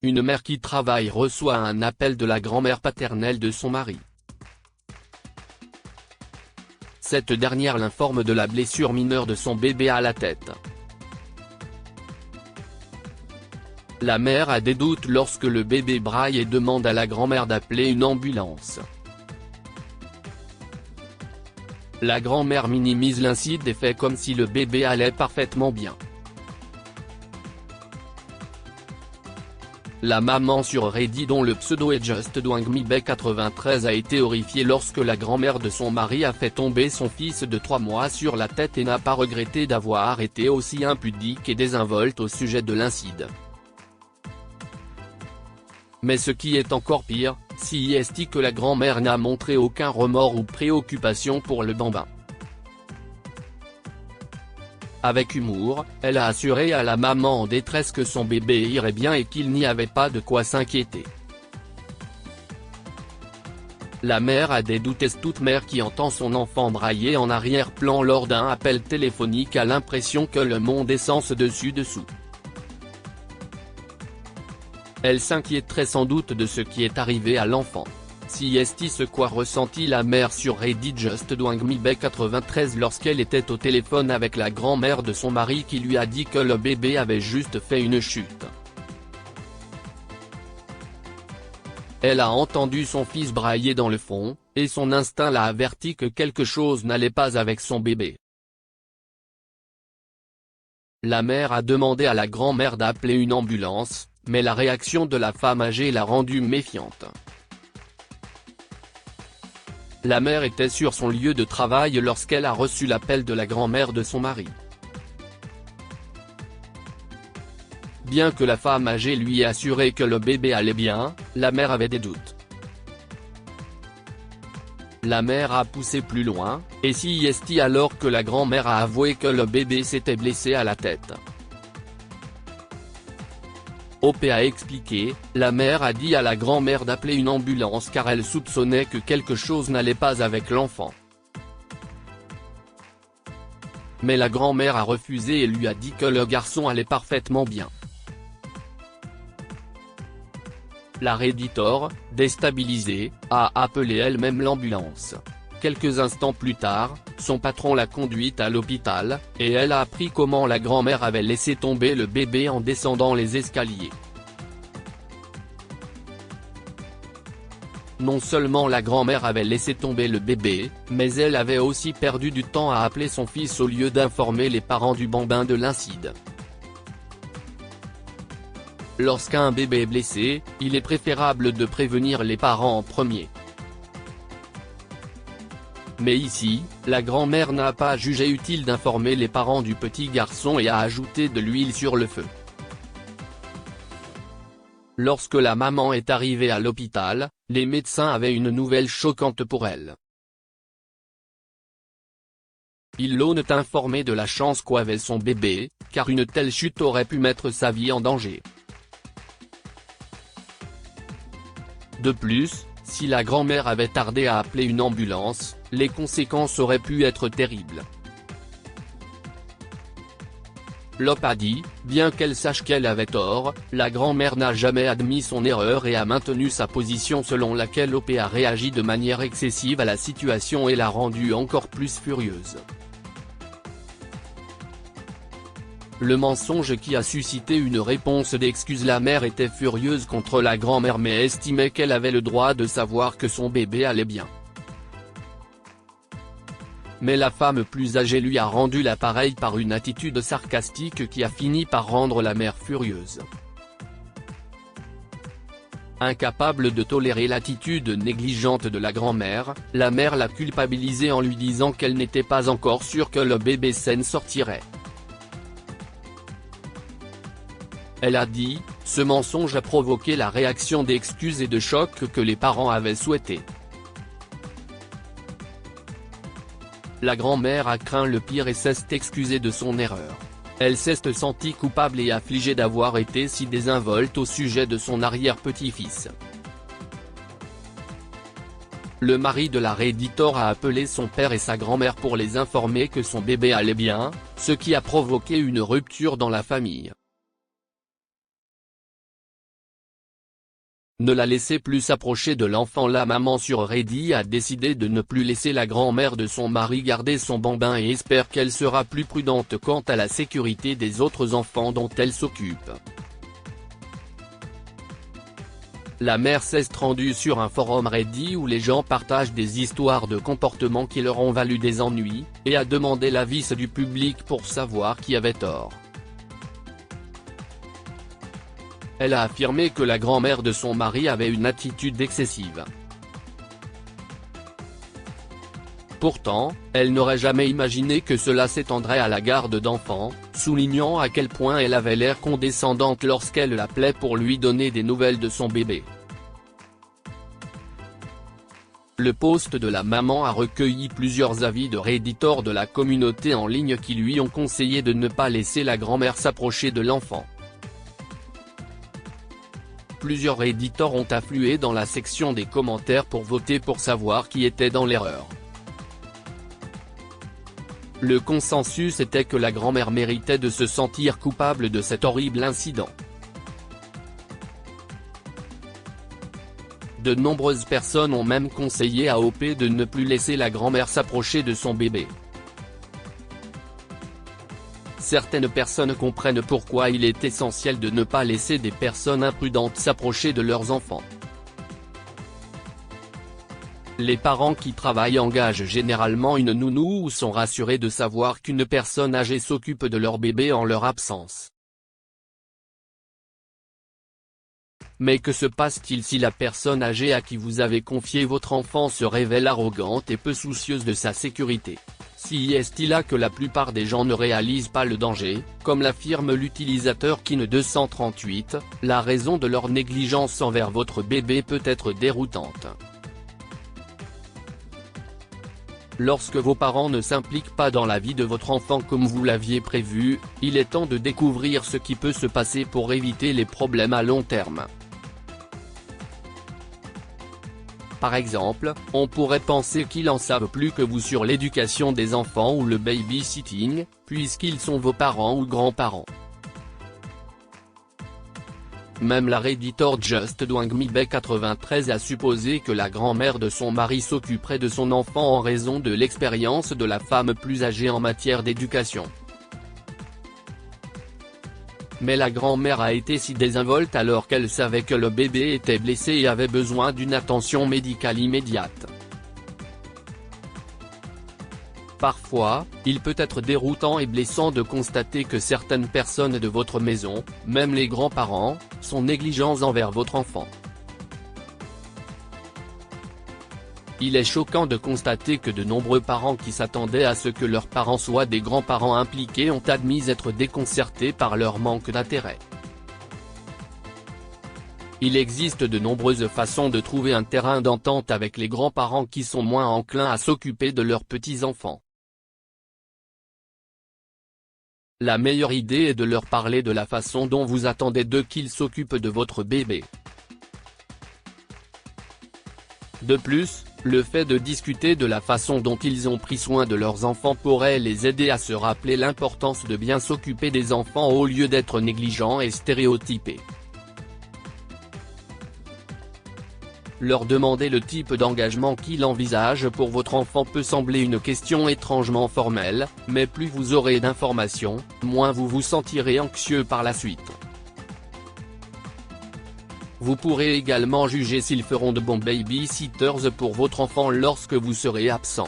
Une mère qui travaille reçoit un appel de la grand-mère paternelle de son mari. Cette dernière l'informe de la blessure mineure de son bébé à la tête. La mère a des doutes lorsque le bébé braille et demande à la grand-mère d'appeler une ambulance. La grand-mère minimise l'incident et fait comme si le bébé allait parfaitement bien. La maman sur Reddit dont le pseudo est JustDoingMeBay93 a été horrifiée lorsque la grand-mère de son mari a fait tomber son fils de 3 mois sur la tête et n'a pas regretté d'avoir été aussi impudique et désinvolte au sujet de l'incident. Mais ce qui est encore pire, c'est que la grand-mère n'a montré aucun remords ou préoccupation pour le bambin. Avec humour, elle a assuré à la maman en détresse que son bébé irait bien et qu'il n'y avait pas de quoi s'inquiéter. La mère a des doutes et toute mère qui entend son enfant brailler en arrière-plan lors d'un appel téléphonique a l'impression que le monde est sens dessus-dessous. Elle s'inquiéterait sans doute de ce qui est arrivé à l'enfant. Ce quoi ressentit la mère sur Reddit JustDoingMeBay93 lorsqu'elle était au téléphone avec la grand-mère de son mari qui lui a dit que le bébé avait juste fait une chute. Elle a entendu son fils brailler dans le fond, et son instinct l'a averti que quelque chose n'allait pas avec son bébé. La mère a demandé à la grand-mère d'appeler une ambulance, mais la réaction de la femme âgée l'a rendue méfiante. La mère était sur son lieu de travail lorsqu'elle a reçu l'appel de la grand-mère de son mari. Bien que la femme âgée lui ait assuré que le bébé allait bien, la mère avait des doutes. La mère a poussé plus loin, et alors que la grand-mère a avoué que le bébé s'était blessé à la tête. OP a expliqué, la mère a dit à la grand-mère d'appeler une ambulance car elle soupçonnait que quelque chose n'allait pas avec l'enfant. Mais la grand-mère a refusé et lui a dit que le garçon allait parfaitement bien. La Redditor, déstabilisée, a appelé elle-même l'ambulance. Quelques instants plus tard, son patron l'a conduite à l'hôpital, et elle a appris comment la grand-mère avait laissé tomber le bébé en descendant les escaliers. Non seulement la grand-mère avait laissé tomber le bébé, mais elle avait aussi perdu du temps à appeler son fils au lieu d'informer les parents du bambin de l'incident. Lorsqu'un bébé est blessé, il est préférable de prévenir les parents en premier. Mais ici, la grand-mère n'a pas jugé utile d'informer les parents du petit garçon et a ajouté de l'huile sur le feu. Lorsque la maman est arrivée à l'hôpital, les médecins avaient une nouvelle choquante pour elle. Ils l'ont informé de la chance qu'avait son bébé, car une telle chute aurait pu mettre sa vie en danger. De plus, si la grand-mère avait tardé à appeler une ambulance, les conséquences auraient pu être terribles. L'OP a dit, bien qu'elle sache qu'elle avait tort, la grand-mère n'a jamais admis son erreur et a maintenu sa position selon laquelle OP a réagi de manière excessive à la situation et l'a rendue encore plus furieuse. Le mensonge qui a suscité une réponse d'excuse. La mère était furieuse contre la grand-mère mais estimait qu'elle avait le droit de savoir que son bébé allait bien. Mais la femme plus âgée lui a rendu l'appareil par une attitude sarcastique qui a fini par rendre la mère furieuse. Incapable de tolérer l'attitude négligente de la grand-mère, la mère l'a culpabilisée en lui disant qu'elle n'était pas encore sûre que le bébé sain sortirait. Elle a dit, ce mensonge a provoqué la réaction d'excuse et de choc que les parents avaient souhaité. La grand-mère a craint le pire et s'est excusée de son erreur. Elle s'est sentie coupable et affligée d'avoir été si désinvolte au sujet de son arrière-petit-fils. Le mari de la Redditor a appelé son père et sa grand-mère pour les informer que son bébé allait bien, ce qui a provoqué une rupture dans la famille. Ne la laissez plus s'approcher de l'enfant. La maman sur Reddit a décidé de ne plus laisser la grand-mère de son mari garder son bambin et espère qu'elle sera plus prudente quant à la sécurité des autres enfants dont elle s'occupe. La mère s'est rendue sur un forum Reddit où les gens partagent des histoires de comportements qui leur ont valu des ennuis, et a demandé l'avis du public pour savoir qui avait tort. Elle a affirmé que la grand-mère de son mari avait une attitude excessive. Pourtant, elle n'aurait jamais imaginé que cela s'étendrait à la garde d'enfants, soulignant à quel point elle avait l'air condescendante lorsqu'elle l'appelait pour lui donner des nouvelles de son bébé. Le post de la maman a recueilli plusieurs avis de redditors de la communauté en ligne qui lui ont conseillé de ne pas laisser la grand-mère s'approcher de l'enfant. Plusieurs redditors ont afflué dans la section des commentaires pour voter pour savoir qui était dans l'erreur. Le consensus était que la grand-mère méritait de se sentir coupable de cet horrible incident. De nombreuses personnes ont même conseillé à OP de ne plus laisser la grand-mère s'approcher de son bébé. Certaines personnes comprennent pourquoi il est essentiel de ne pas laisser des personnes imprudentes s'approcher de leurs enfants. Les parents qui travaillent engagent généralement une nounou ou sont rassurés de savoir qu'une personne âgée s'occupe de leur bébé en leur absence. Mais que se passe-t-il si la personne âgée à qui vous avez confié votre enfant se révèle arrogante et peu soucieuse de sa sécurité? Si est-il là que la plupart des gens ne réalisent pas le danger, comme l'affirme l'utilisateur Kine238, la raison de leur négligence envers votre bébé peut être déroutante. Lorsque vos parents ne s'impliquent pas dans la vie de votre enfant comme vous l'aviez prévu, il est temps de découvrir ce qui peut se passer pour éviter les problèmes à long terme. Par exemple, on pourrait penser qu'ils en savent plus que vous sur l'éducation des enfants ou le babysitting, puisqu'ils sont vos parents ou grands-parents. Même la redditor JustDoingMeBay93 a supposé que la grand-mère de son mari s'occuperait de son enfant en raison de l'expérience de la femme plus âgée en matière d'éducation. Mais la grand-mère a été si désinvolte alors qu'elle savait que le bébé était blessé et avait besoin d'une attention médicale immédiate. Parfois, il peut être déroutant et blessant de constater que certaines personnes de votre maison, même les grands-parents, sont négligents envers votre enfant. Il est choquant de constater que de nombreux parents qui s'attendaient à ce que leurs parents soient des grands-parents impliqués ont admis être déconcertés par leur manque d'intérêt. Il existe de nombreuses façons de trouver un terrain d'entente avec les grands-parents qui sont moins enclins à s'occuper de leurs petits-enfants. La meilleure idée est de leur parler de la façon dont vous attendez d'eux qu'ils s'occupent de votre bébé. De plus, le fait de discuter de la façon dont ils ont pris soin de leurs enfants pourrait les aider à se rappeler l'importance de bien s'occuper des enfants au lieu d'être négligents et stéréotypés. Leur demander le type d'engagement qu'il envisage pour votre enfant peut sembler une question étrangement formelle, mais plus vous aurez d'informations, moins vous vous sentirez anxieux par la suite. Vous pourrez également juger s'ils feront de bons babysitters pour votre enfant lorsque vous serez absent.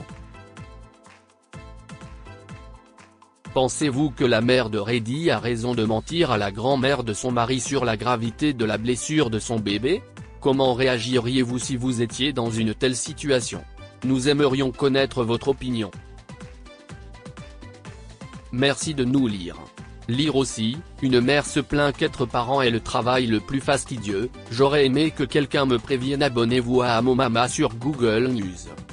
Pensez-vous que la mère de Reddit a raison de mentir à la grand-mère de son mari sur la gravité de la blessure de son bébé? Comment réagiriez-vous si vous étiez dans une telle situation? Nous aimerions connaître votre opinion. Merci de nous lire. Lire aussi, une mère se plaint qu'être parent est le travail le plus fastidieux, j'aurais aimé que quelqu'un me prévienne. Abonnez-vous à Amomama sur Google News.